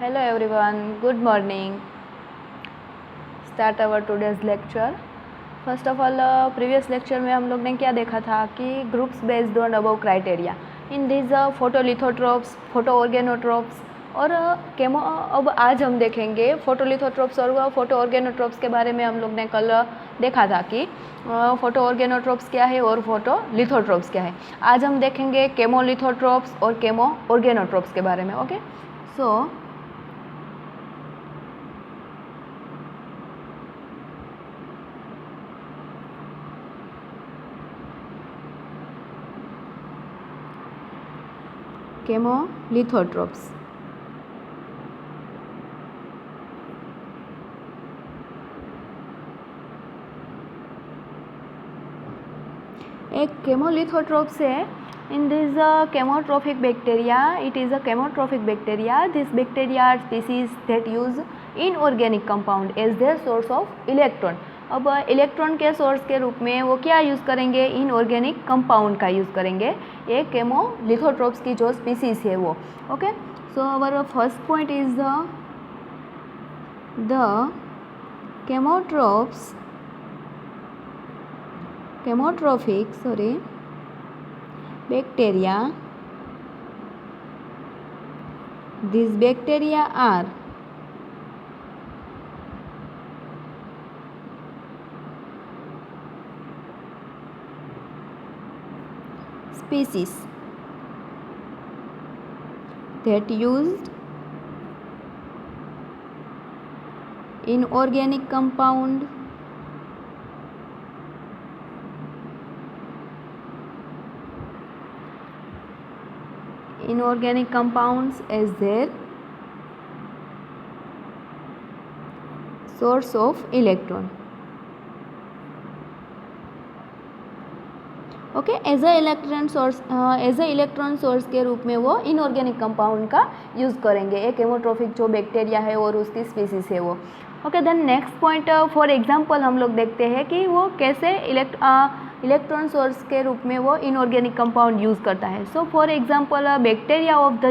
Hello everyone, good morning. Start our today's lecture. First of all, previous lecture में हम लोग ने क्या देखा था कि groups based on above criteria. In these photolithotropes, photoorganotropes और केमो अब आज हम देखेंगे फोटोलिथोट्रोप्स और फोटोऑर्गेनोट्रोप्स के बारे में हम लोग ने कल देखा था कि फोटोऑर्गेनोट्रोप्स क्या है और फोटोलिथोट्रोप्स क्या है. आज हम देखेंगे केमोलिथोट्रोप्स और केमोऑर्गेनोट्रोप्स के बारे में. ओके, सो केमोलिथोट्रोप्स. एक केमोलिथोट्रोप्स है. In this chemotrophic bacteria, it is a chemotrophic bacteria. This bacteria are species that use inorganic compound as their source of electron. अब इलेक्ट्रॉन के सोर्स के रूप में वो क्या यूज़ करेंगे? इनऑर्गेनिक कंपाउंड का यूज़ करेंगे. ये केमोलिथोट्रोप्स की जो स्पीसीज है वो. Okay, so our first point is the chemotrophic bacteria. These bacteria are species that used inorganic compound inorganic compounds as their source of electron. Okay, as a electron source के रूप में वो इनऑर्गेनिक कंपाउंड का use करेंगे. एक केमोट्रोफिक जो bacteria है और उसकी स्पीसीज है वो. Okay, then next point, for example हम लोग देखते हैं कि वो कैसे इलेक्ट्रॉन सोर्स के रूप में वो इनऑर्गेनिक कंपाउंड यूज़ करता है. So for example bacteria of the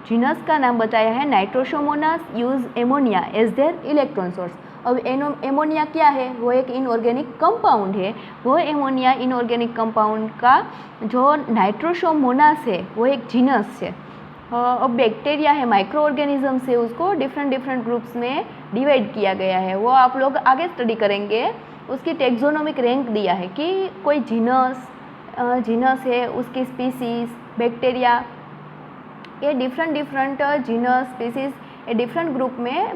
genus का नाम बताया है Nitrosomonas use ammonia as their electron source. अब एमोनिया क्या है? वो एक इनऑर्गेनिक कंपाउंड है. वो एमोनिया इनऑर्गेनिक कंपाउंड का जो नाइट्रोसोमोनास है वो एक जीनस है. अब बैक्टीरिया है, माइक्रो ऑर्गेनिज्म है, उसको डिफरेंट ग्रुप्स में डिवाइड किया गया है. वो आप लोग आगे स्टडी करेंगे. उसकी टेक्सोनोमिक रैंक दिया है कि कोई जीनस है, उसकी स्पीसीज, बैक्टीरिया, ये डिफरेंट जीनस स्पीसीज ये डिफरेंट ग्रुप में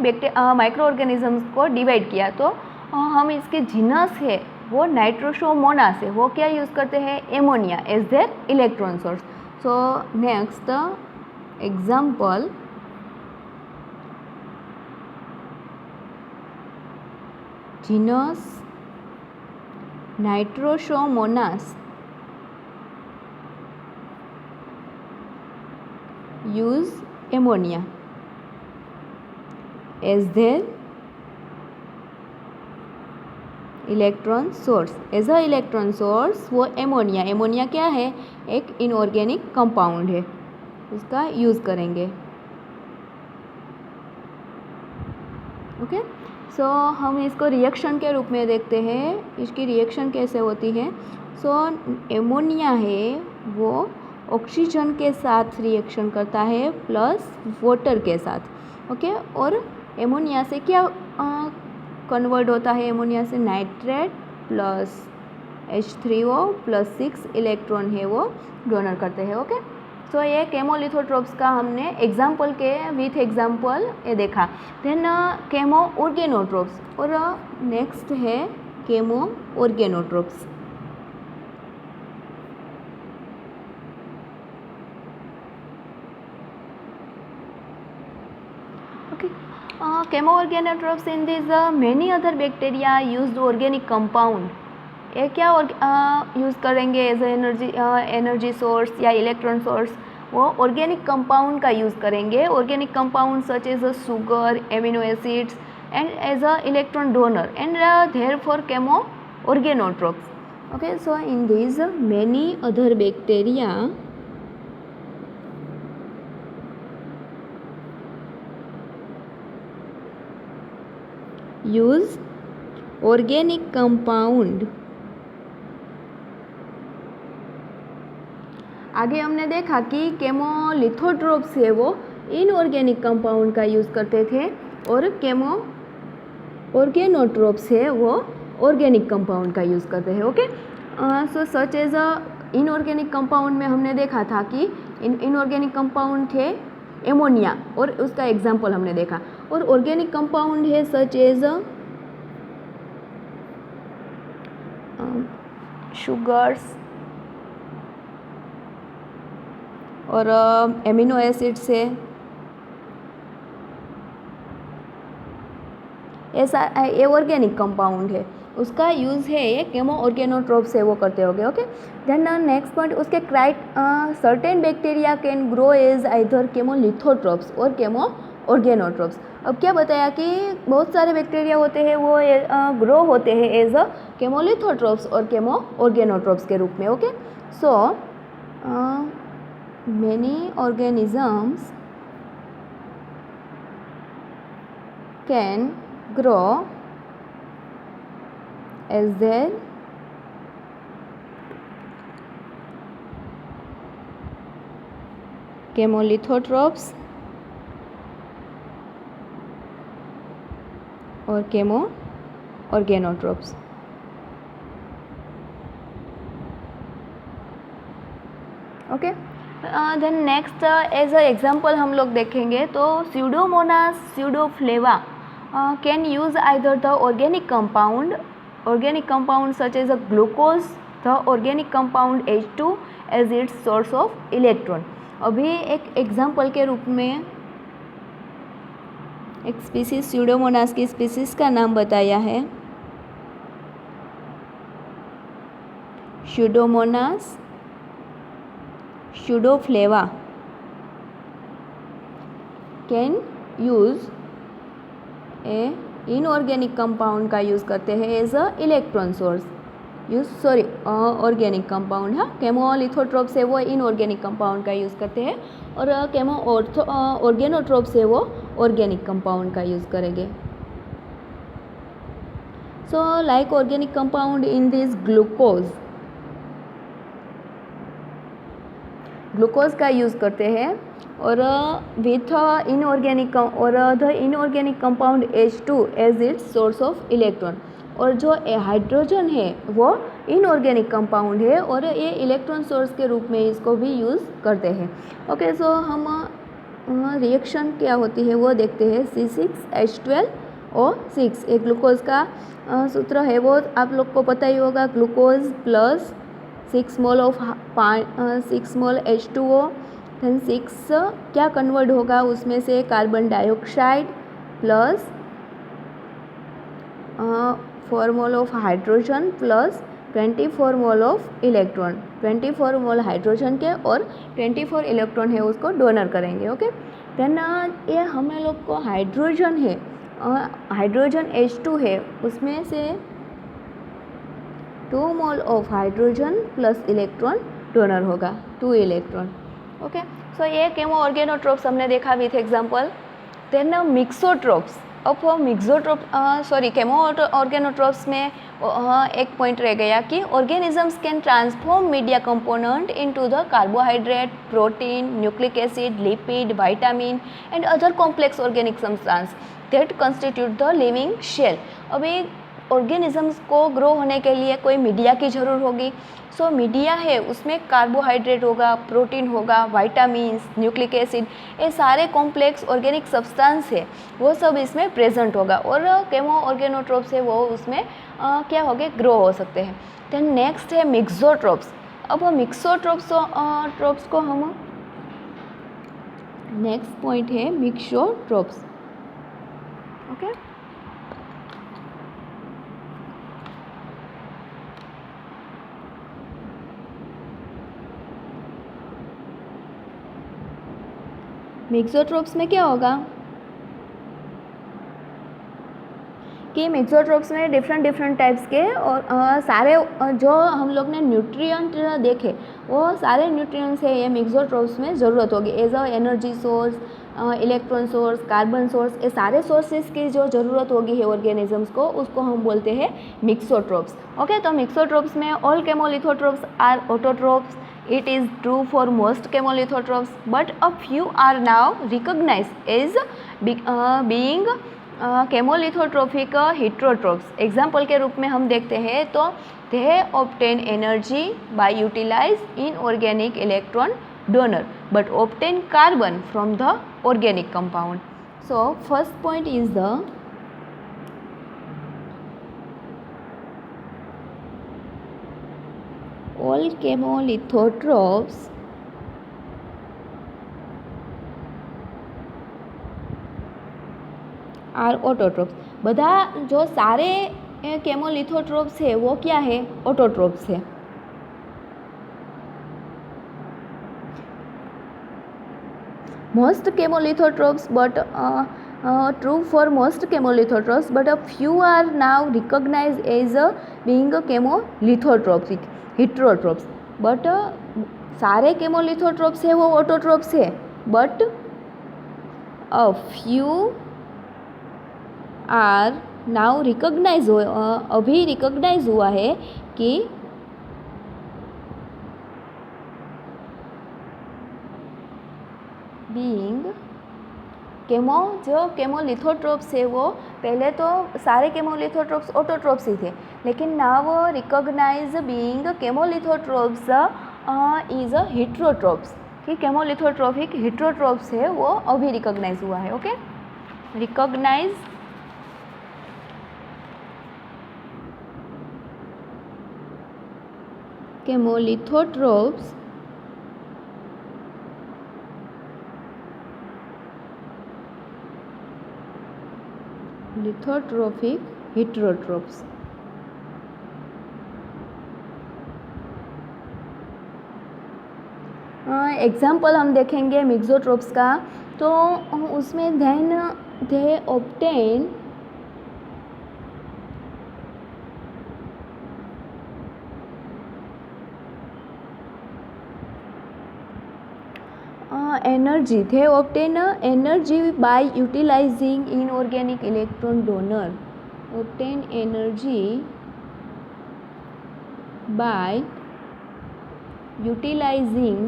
माइक्रो ऑर्गेनिजम्स को डिवाइड किया. तो हम इसके जीनस है वो नाइट्रोसोमोनास है, वो क्या यूज़ करते हैं? Ammonia as their electron source. So next example, genus Nitrosomonas use ammonia as their electron source. As a electron source वो एमोनिया क्या है? एक इनऑर्गेनिक कंपाउंड है, उसका यूज़ करेंगे. ओके, सो हम इसको रिएक्शन के रूप में देखते हैं. इसकी रिएक्शन कैसे होती है? सो एमोनिया है वो ऑक्सीजन के साथ रिएक्शन करता है प्लस वाटर के साथ. ओके, और एमोनिया से क्या कन्वर्ट होता है? एमोनिया से nitrate plus H3O plus 6 electron है वो डोनर करते हैं. ओके, सो ये केमोलिथोट्रोप्स का हमने एग्जाम्पल विथ एग्जाम्पल ये देखा. देन केमोऑर्गेनोट्रोप्स और नेक्स्ट है केमोऑर्गेनोट्रोप्स. Chemoorganotropes in these many other bacteria used organic compound. ये क्या यूज़ करेंगे एज एनर्जी सोर्स या इलेक्ट्रॉन सोर्स? वो ऑर्गेनिक कंपाउंड का यूज़ करेंगे. Organic compound such as sugar, amino acids and as a electron donor and therefore chemoorganotropes. Okay, so in these many other bacteria use organic compound. आगे हमने देखा कि केमोलिथोट्रोप्स है वो इनऑर्गेनिक कंपाउंड का यूज़ करते थे और ऑर्गेनोट्रोप्स है वो ऑर्गेनिक कंपाउंड का यूज़ करते हैं। Okay, so such as a inorganic compound में हमने देखा था कि इनऑर्गेनिक कंपाउंड थे एमोनिया और उसका एग्जाम्पल हमने देखा, और ऑर्गेनिक कंपाउंड है सच एज शुगर्स और एमिनो एसिड्स है, ऐसा ये ऑर्गेनिक कंपाउंड है, उसका यूज़ है ये केमो ऑर्गेनोट्रोप्स है वो करते होंगे। ओके, देन नेक्स्ट पॉइंट, उसके certain bacteria can grow as either chemolithotrophs और केमो ऑर्गेनोट्रोप्स। अब क्या बताया कि बहुत सारे बैक्टीरिया होते हैं वो ग्रो होते हैं एज अ केमोलिथोट्रोप्स और केमो ऑर्गेनोट्रोप्स के रूप में। Okay, so many organisms can grow as their chemolithotrophs or chemoorganotropes। Okay, then next as a example हम लोग देखेंगे तो Pseudomonas pseudoflava can use either the organic compound such as a glucose, the organic compound H2 as its source of electron. अभी एक example के रूप में एक स्पीसीज स्यूडोमोनास की स्पीसीज का नाम बताया है, Pseudomonas pseudoflava can use a inorganic compound का यूज़ करते हैं as a electron source, organic compound. हाँ, केमोलिथोट्रोप्स है वो इनऑर्गेनिक कंपाउंड का यूज़ करते हैं और ऑर्गेनोट्रोप्स है वो ऑर्गेनिक कंपाउंड का यूज़ करेंगे। So like organic compound in this glucose का यूज़ करते हैं और विथ इनऑर्गेनिक और the inorganic compound H2 as its source of electron, और जो हाइड्रोजन है वो इनऑर्गेनिक कंपाउंड है और ये इलेक्ट्रॉन सोर्स के रूप में इसको भी यूज़ करते हैं। ओके, सो हम रिएक्शन क्या होती है वो देखते हैं। C6H12O6 एक ग्लूकोज का सूत्र है वो आप लोग को पता ही होगा, ग्लूकोज प्लस 6 मोल H2O, देन 6 क्या कन्वर्ट होगा उसमें से carbon dioxide plus 4 mole of hydrogen plus 24 mole of electron, 24 mole hydrogen के और 24 इलेक्ट्रॉन है उसको डोनर करेंगे। ओके, देन ये हमें लोग को हाइड्रोजन है, हाइड्रोजन H2 है उसमें से 2 mole of hydrogen plus electron donor होगा, 2 इलेक्ट्रॉन। ओके, सो ये केमो ऑर्गेनोट्रोप्स हमने देखा विथ एग्जांपल। देन मिक्सोट्रोप्स, अब केमो ऑर्गेनोट्रोप्स में एक पॉइंट रह गया कि organisms can transform media component into the carbohydrate, protein, nucleic acid, lipid, vitamin and other complex organic substance that constitute the living cell. अभी ऑर्गेनिजम्स को ग्रो होने के लिए कोई मीडिया की ज़रूर होगी, सो मीडिया है उसमें कार्बोहाइड्रेट होगा, प्रोटीन होगा, विटामिन्स, न्यूक्लिक एसिड, ये सारे कॉम्प्लेक्स ऑर्गेनिक सब्सटेंस है वो सब इसमें प्रेजेंट होगा और केमो ऑर्गेनोट्रोप्स है वो उसमें क्या हो गए, ग्रो हो सकते हैं। देन नेक्स्ट है मिक्सोट्रोप्स। अब मिक्सोट्रोप्स को हम नेक्स्ट पॉइंट है मिक्सोट्रोप्स। ओके, मिक्सोट्रोप्स में क्या होगा कि मिक्सोट्रोप्स में डिफरेंट टाइप्स के और सारे जो हम लोग ने न्यूट्रिएंट देखे वो सारे न्यूट्रिएंट्स है ये मिक्सोट्रोप्स में ज़रूरत होगी as a energy source, electron source, carbon source, ये सारे सोर्सेज की जो ज़रूरत होगी है ऑर्गेनिजम्स को, उसको हम बोलते हैं मिक्सोट्रोप्स। ओके, तो मिक्सोट्रोप्स में all chemolithotrophs are autotrophs. It is true for most chemolithotropes, but a few are now recognized as being chemolithotrophic heterotrophs. Example के रूप में हम देखते हैं तो they obtain energy by utilize inorganic electron donor, but obtain carbon from the organic compound. So first point is the all chemolithotropes are autotrophs. બધા जो सारे केमोलिथोट्रोप्स है वो क्या है? ऑटोट्रोप्स है. Most chemolithotrophs but true for most chemolithotropes, but a few are now recognized as being chemolithotrophic heterotrophs. but सारे केमोलिथोट्रोप्स है वो ऑटोट्रोप्स है, but a few are now recognized अभी रिकॉग्नाइज हुआ है कि बीइंग केमो जो केमोलिथोट्रोप्स है वो पहले तो सारे केमोलिथोट्रोप्स ऑटोट्रोप्स ही थे, लेकिन now recognise being chemolithotrophs is a heterotrophs, कि केमोलिथोट्रोफिक हेटेरोट्रोप्स है वो अभी रिकॉग्नाइज हुआ है. Okay, recognise chemolithotrophs lithotrophic heterotrophs. Example हम देखेंगे मिक्सोट्रोप्स का, तो उसमें then they obtain energy, they obtain energy by utilizing inorganic electron donor, obtain energy by utilizing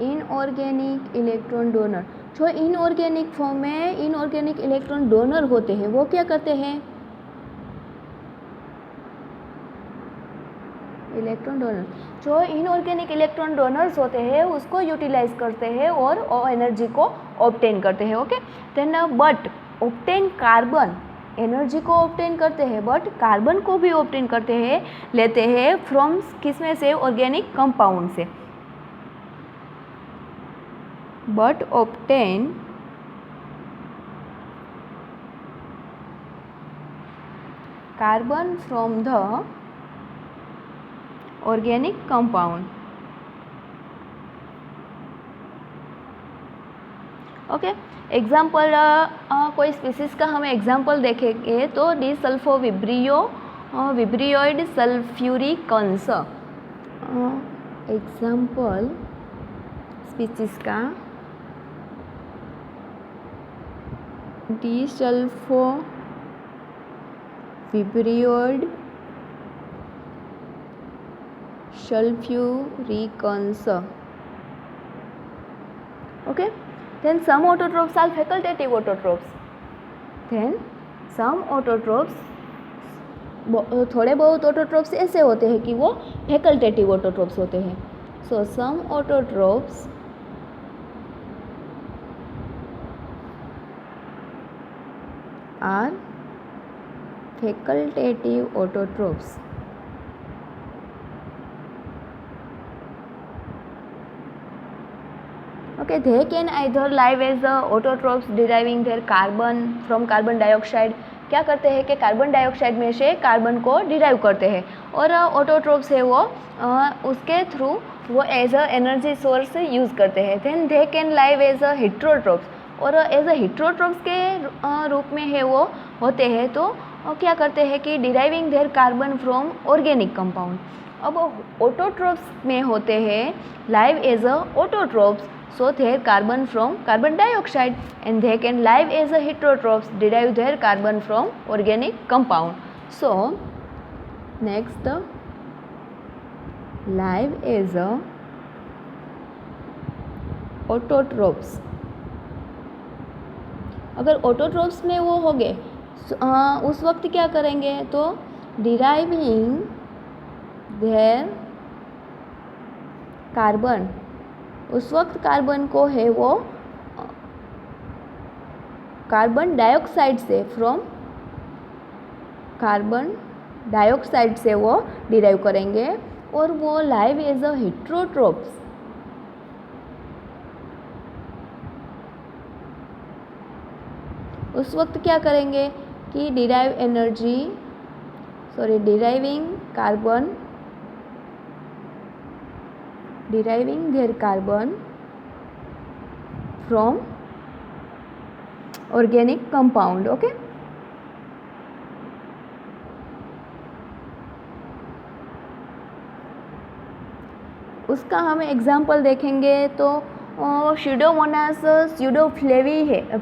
inorganic electron donor. जो इनऑर्गेनिक फॉर्म में इनऑर्गेनिक इलेक्ट्रॉन डोनर होते हैं वो क्या करते हैं? इलेक्ट्रॉन डोनर, जो इनऑर्गेनिक इलेक्ट्रॉन डोनर्स होते हैं उसको यूटिलाइज करते हैं और एनर्जी को ऑब्टेन करते हैं. Okay, then but obtain carbon, energy को ऑब्टेन करते हैं बट कार्बन को भी ऑब्टेन करते हैं, लेते हैं फ्रॉम किसमें से? ऑर्गेनिक कंपाउंड से. But obtain carbon from the organic compound. Okay, example कोई स्पीसीज का हमें एग्जाम्पल देखेंगे तो डिसल्फो विब्रियोइड सल्फ्यूरिकन्स. एग्जाम्पल स्पीसीज का डिसल्फो विब्रियोइड sulfuricans. Okay, then some autotrophs are facultative autotrophs. Then some autotrophs, थोड़े बहुत ऑटोट्रोप्स ऐसे होते हैं कि वो फैकल्टेटिव ऑटोट्रोप्स होते हैं. So some autotrophs are facultative autotrophs. Okay, they can either live as autotrophs deriving their carbon from carbon dioxide. क्या करते हैं कि कार्बन डाइऑक्साइड में से कार्बन को डिराइव करते हैं, और ऑटोट्रोप्स है वो उसके थ्रू वो as a energy source use करते हैं. Then they can live as a heterotrophs, और एज अ हेटेरोट्रोप्स के रूप में है वो होते हैं. तो क्या करते हैं कि deriving their carbon from organic compound. अब ऑटोट्रोप्स में होते हैं live as a autotrophs, so their carbon from carbon dioxide, and they can live as a heterotrophs, derive their carbon from organic compound. So next, live as a autotrophs. अगर autotrophs में वो हो गए उस वक्त क्या करेंगे, तो डिराइविंग देयर कार्बन, उस वक्त कार्बन को है वो कार्बन डाइऑक्साइड से, फ्रॉम कार्बन डाइऑक्साइड से वो डिराइव करेंगे, और वो लाइव एज अ हेटेरोट्रोप्स। उस वक्त क्या करेंगे कि derive energy, deriving carbon, deriving their carbon from organic compound. Okay, उसका हम एग्जाम्पल देखेंगे तो स्यूडोमोनास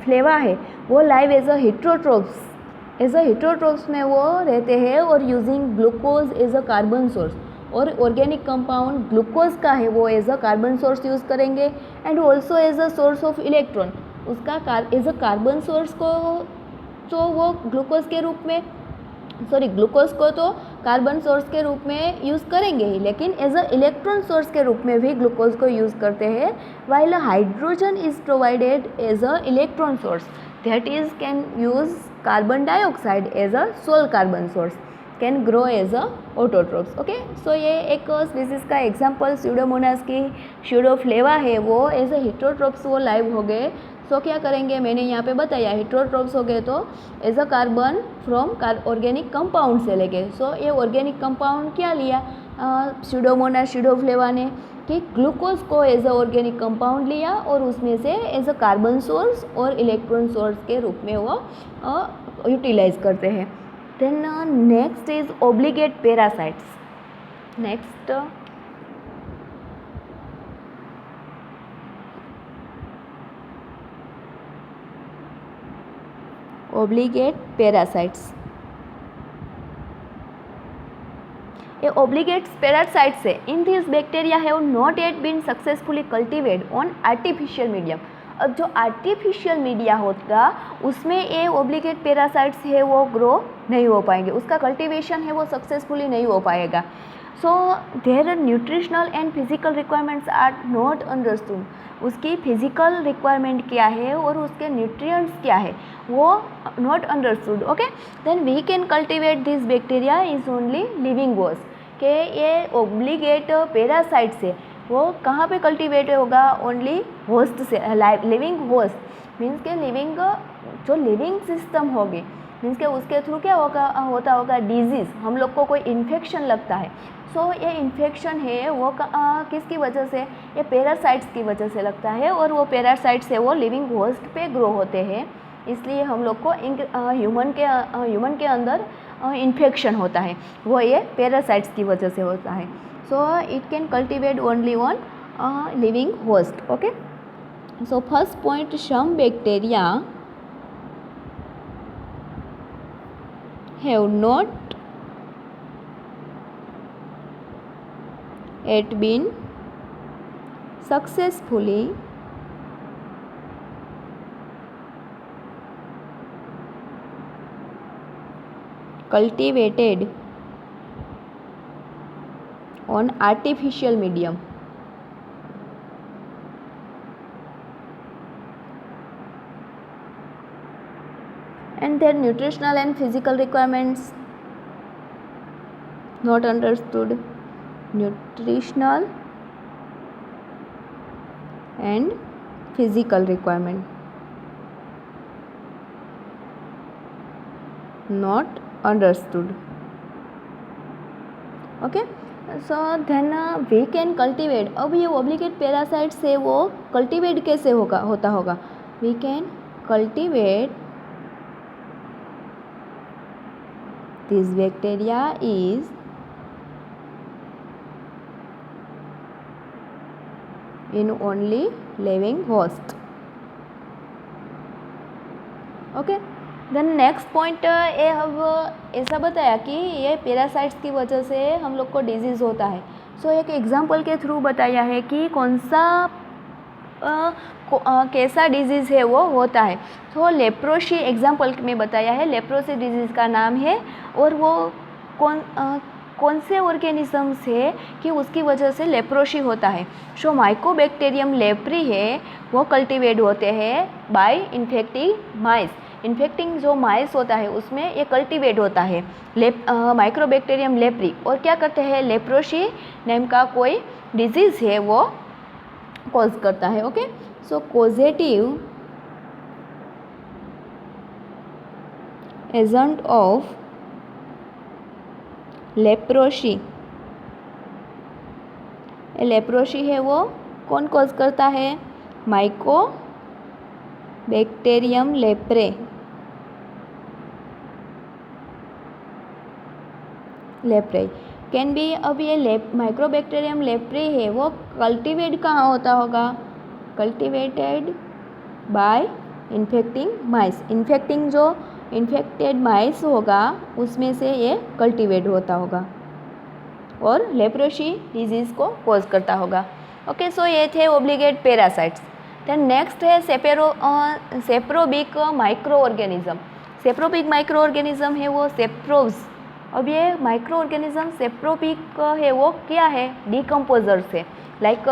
फ्लेवा है वो लाइव एज अ हेटेरोट्रोप्स में वो रहते हैं और using glucose as a carbon source, और ऑर्गेनिक कंपाउंड ग्लूकोज का है वो as a carbon source use करेंगे, and also as a source of electron, उसका एज अ कार्बन सोर्स को तो वो ग्लूकोज के रूप में ग्लूकोज को तो कार्बन सोर्स के रूप में यूज़ करेंगे ही, लेकिन एज अ इलेक्ट्रॉन सोर्स के रूप में भी ग्लूकोज को यूज़ करते हैं, while hydrogen is provided as a electron source, that is can use carbon dioxide as a sole carbon source, can grow as a autotrophs. Okay, so ये एक species का एग्जाम्पल स्यूडोमोनास की स्यूडोफ्लेवा है, वो as a हेटेरोट्रोप्स वो live हो गए. सो क्या करेंगे, मैंने यहाँ पे बताया हेटेरोट्रोप्स हो गए तो as a carbon from organic compound से लेके. सो ये ऑर्गेनिक कंपाउंड क्या लिया स्यूडोमोनास स्यूडोफ्लेवा ने, कि ग्लूकोज को एज अ ऑर्गेनिक कंपाउंड लिया और उसमें से एज अ कार्बन सोर्स और इलेक्ट्रॉन सोर्स के रूप में वो यूटिलाइज करते हैं. Then next is obligate parasites. Next obligate parasites. A obligate parasites है, in these bacteria have not yet been successfully cultivated on artificial medium. अब जो आर्टिफिशियल मीडिया होगा उसमें ये ऑब्लिगेट पैरासाइट्स है वो ग्रो नहीं हो पाएंगे, उसका कल्टीवेशन है वो सक्सेसफुली नहीं हो पाएगा. So there nutritional and physical requirements are not understood. उसकी फिजिकल रिक्वायरमेंट क्या है और उसके न्यूट्रिएंट्स क्या है वो not understood. Okay, then we can cultivate this bacteria is only living host. के ये ऑब्लिगेट पैरासाइट से वो कहाँ पे कल्टिवेट होगा, ओनली होस्ट से, लिविंग होस्ट मीन्स के लिविंग जो लिविंग सिस्टम होगी, मीन्स के उसके थ्रू क्या होता होगा डिजीज़, हम लोग को कोई इन्फेक्शन लगता है. सो ये इन्फेक्शन है वो किसकी वजह से, ये पैरासाइट्स की वजह से लगता है, और वो पैरासाइट्स है वो लिविंग होस्ट पे ग्रो होते हैं, इसलिए हम लोग को ह्यूमन के अंदर इन्फेक्शन होता है, वो ये पैरासाइट्स की वजह से होता है. So it can cultivate only on living host. Okay, so first point, some bacteria have not yet been successfully cultivated on artificial medium. And their nutritional and physical requirements not understood. Nutritional and physical requirement not understood. Okay, so then we can cultivate. अब ये obligate parasites से वो cultivate कैसे होता होगा, we can cultivate this bacteria is in only living host. Okay, then next point ये अब ऐसा बताया कि ये पैरासाइट्स की वजह से हम लोग को डिजीज़ होता है। सो एक एग्जांपल के थ्रू बताया है कि कौन सा कैसा डिजीज़ है वो होता है। तो लेप्रोसी एग्जांपल में बताया है, लेप्रोसी डिजीज़ का नाम है और वो कौन से ऑर्गेनिजम्स है कि उसकी वजह से लेप्रोसी होता है। सो माइकोबैक्टीरियम लेप्री है वो कल्टीवेट होते हैं बाय इन्फेक्टिंग माइस। इन्फेक्टिंग जो माइस होता है उसमें ये कल्टीवेट होता है माइक्रोबैक्टीरियम लेप्री, और क्या करते हैं, लेप्रोसी नेम का कोई डिजीज़ है वो कॉज करता है। Okay, so causative agent of leprosy, leprosy है वो कौन कॉज करता है, Mycobacterium leprae. Leprae can be, अब ये माइक्रोबैक्टीरियम लेप्रे है वो कल्टीवेट कहाँ होता होगा, cultivated by infecting mice. Infected mice होगा उसमें से ये कल्टीवेट होता होगा और लेप्रोसी डिजीज़ को कॉज करता होगा। ओके, सो ये थे ओब्लिगेट पैरासाइट्स। देन नेक्स्ट है सेप्रोबिक माइक्रो ऑर्गेनिज्म। सेप्रोबिक माइक्रो ऑर्गेनिज्म है वो सेप्रोब्स। अब ये माइक्रो ऑर्गेनिज्म सेप्रोबिक है वो क्या है, डिकम्पोजर्स है। लाइक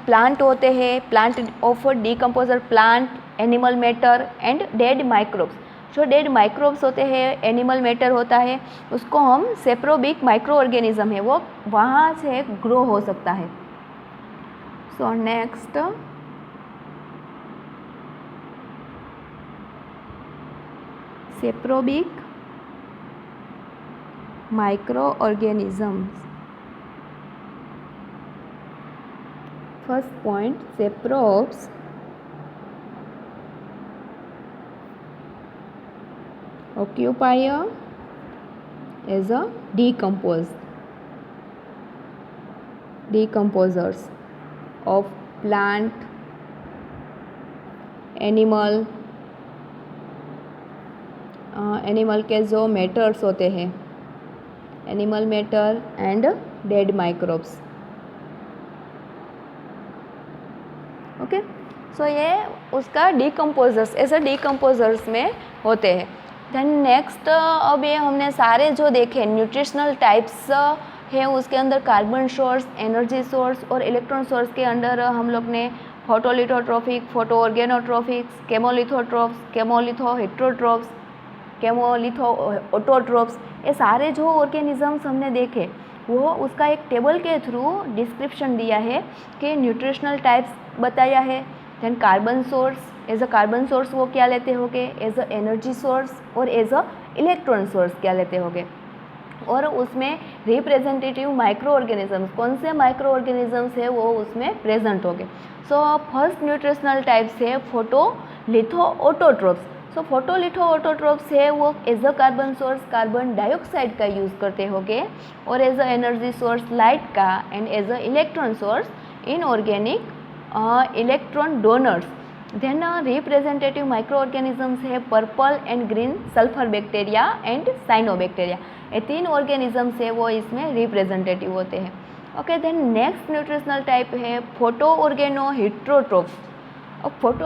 प्लांट होते हैं, plant of decomposer plant, animal matter and dead microbes. जो डेड माइक्रोब्स होते हैं, एनिमल मैटर होता है, उसको हम सेप्रोबिक माइक्रो ऑर्गेनिज्म है वो वहाँ से ग्रो हो सकता है। So next saprobic microorganisms. First point, saprobes occupy as a decomposers of plant, animal के जो मैटर्स होते हैं, animal matter and dead microbes. Okay, so ये उसका डिकम्पोजर्स, ऐसे डिकम्पोजर्स में होते हैं। देन नेक्स्ट, अब ये हमने सारे जो देखे न्यूट्रिशनल टाइप्स है उसके अंदर कार्बन सोर्स, एनर्जी सोर्स और इलेक्ट्रॉन सोर्स के अंदर हम लोग ने फोटोलिथोट्रोफिक, फोटो ऑर्गेनोट्रोफिक्स, केमोलिथोट्रोप्स, केमोलिथो हेट्रोट्रोप्स, केमोलिथो ऑटोट्रोप्स, ये सारे जो ऑर्गेनिजम्स हमने देखे वो उसका एक टेबल के थ्रू डिस्क्रिप्शन दिया है कि न्यूट्रिशनल टाइप्स बताया है। Then carbon source, as a carbon source वो क्या लेते होगे, एज अ एनर्जी सोर्स और एज अ इलेक्ट्रॉन सोर्स क्या लेते होगे, और उसमें रिप्रेजेंटेटिव माइक्रो ऑर्गेनिजम्स, कौन से माइक्रो ऑर्गेनिजम्स है वो उसमें प्रेजेंट होंगे। सो फर्स्ट न्यूट्रिशनल टाइप्स है photolithoautotrophs. So photolithoautotrophs है वो as a carbon source carbon dioxide का यूज़ करते होंगे, और as a energy source light का, and as a electron source inorganic electron donors. Then representative microorganisms है purple and green sulphur bacteria and cyanobacteria. ये तीन organisms है वो इसमें रिप्रेजेंटेटिव होते हैं। Okay, then next nutritional type है फोटो ऑर्गेनो हेट्रोट्रोप्स। अब फोटो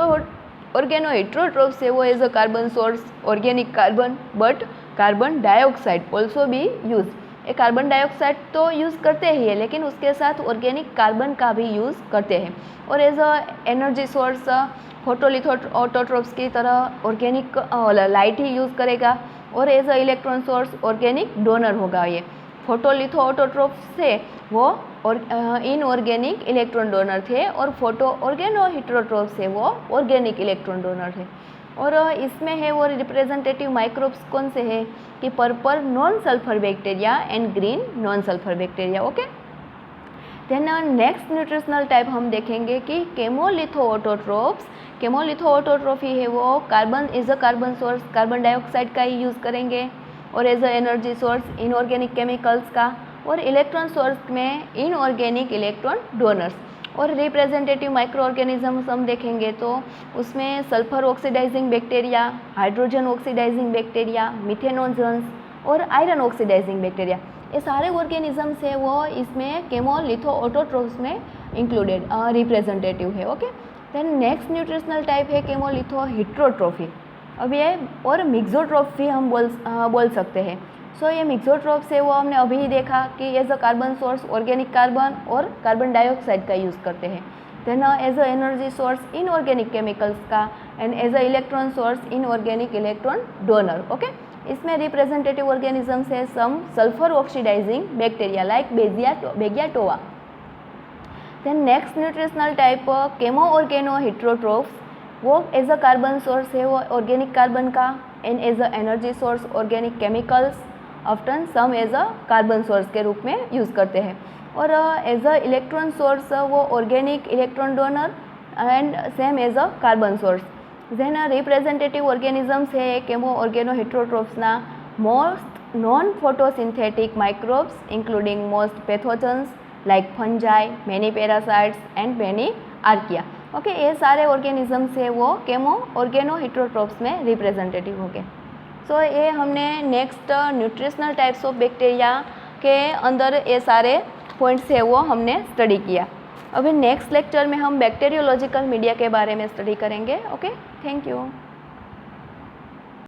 ऑर्गेनो हेट्रोट्रोप्स है वो as a carbon source organic carbon, but carbon dioxide also भी यूज़, ये कार्बन डाइऑक्साइड तो यूज़ करते ही है लेकिन उसके साथ ऑर्गेनिक कार्बन का भी यूज़ करते हैं। और as a energy source photolithoautotrophs की तरह ऑर्गेनिक लाइट ही यूज़ करेगा, और as a electron source organic donor होगा। ये फोटोलिथो ऑटोट्रोप्स से वो और इनऑर्गेनिक इलेक्ट्रॉन डोनर थे, और फोटो ऑर्गेनो हेट्रोट्रोप्स से वो ऑर्गेनिक इलेक्ट्रॉन डोनर थे। और इसमें है वो रिप्रेजेंटेटिव माइक्रोब्स कौन से हैं कि purple non sulphur bacteria and green non sulphur bacteria. Okay, then next nutritional type हम देखेंगे कि केमोलिथो ऑटोट्रोप्स। केमोलिथो ऑटोट्रोफी है वो carbon as a carbon source carbon dioxide का ही यूज़ करेंगे, और as a energy source inorganic chemicals का, और इलेक्ट्रॉन सोर्स में इनऑर्गेनिक इलेक्ट्रॉन डोनर्स। और रिप्रेजेंटेटिव माइक्रो ऑर्गेनिजम्स हम देखेंगे तो उसमें sulphur oxidising bacteria, hydrogen oxidising bacteria, methanogens और आयरन ऑक्सीडाइजिंग बैक्टीरिया, ये सारे ऑर्गेनिजम्स है वो इसमें केमोलिथो ऑटोट्रोफ्स में इंक्लूडेड रिप्रेजेंटेटिव है। Okay, then next nutritional type है केमोलिथो हिट्रोट्रोफी। अब ये और मिक्सोट्रोफी हम बोल सकते हैं। सो ये मिक्सोट्रोफ्स है वो हमने अभी ही देखा कि as a carbon source organic carbon और कार्बन डाइऑक्साइड का यूज़ करते हैं। Then as a energy source inorganic chemicals का and as a electron source inorganic electron donor. Okay, इसमें रिप्रेजेंटेटिव ऑर्गेनिजम्स है some sulphur oxidising bacteria like Beggiatoa. Then next nutritional type chemoorganoheterotrophs, वो as a carbon source है वो organic carbon का and as a energy source organic chemicals often some as a carbon source के रूप में use करते हैं। और एज अ इलेक्ट्रॉन सोर्स वो organic electron donor and same as a carbon source. Then representative organisms है chemo organo हिट्रोट्रोफ्सना most non photosynthetic microbes including most pathogens like fungi, many parasites and many archaea. Okay, ये सारे organisms है वो chemo oregano हिट्रोट्रोफ्स में representative हो गए। सो ये हमने next nutritional types of bacteria के अंदर ये सारे पॉइंट्स है वो हमने स्टडी किया। अभी नेक्स्ट लेक्चर में हम बैक्टीरियोलॉजिकल मीडिया के बारे में स्टडी करेंगे। Okay, thank you.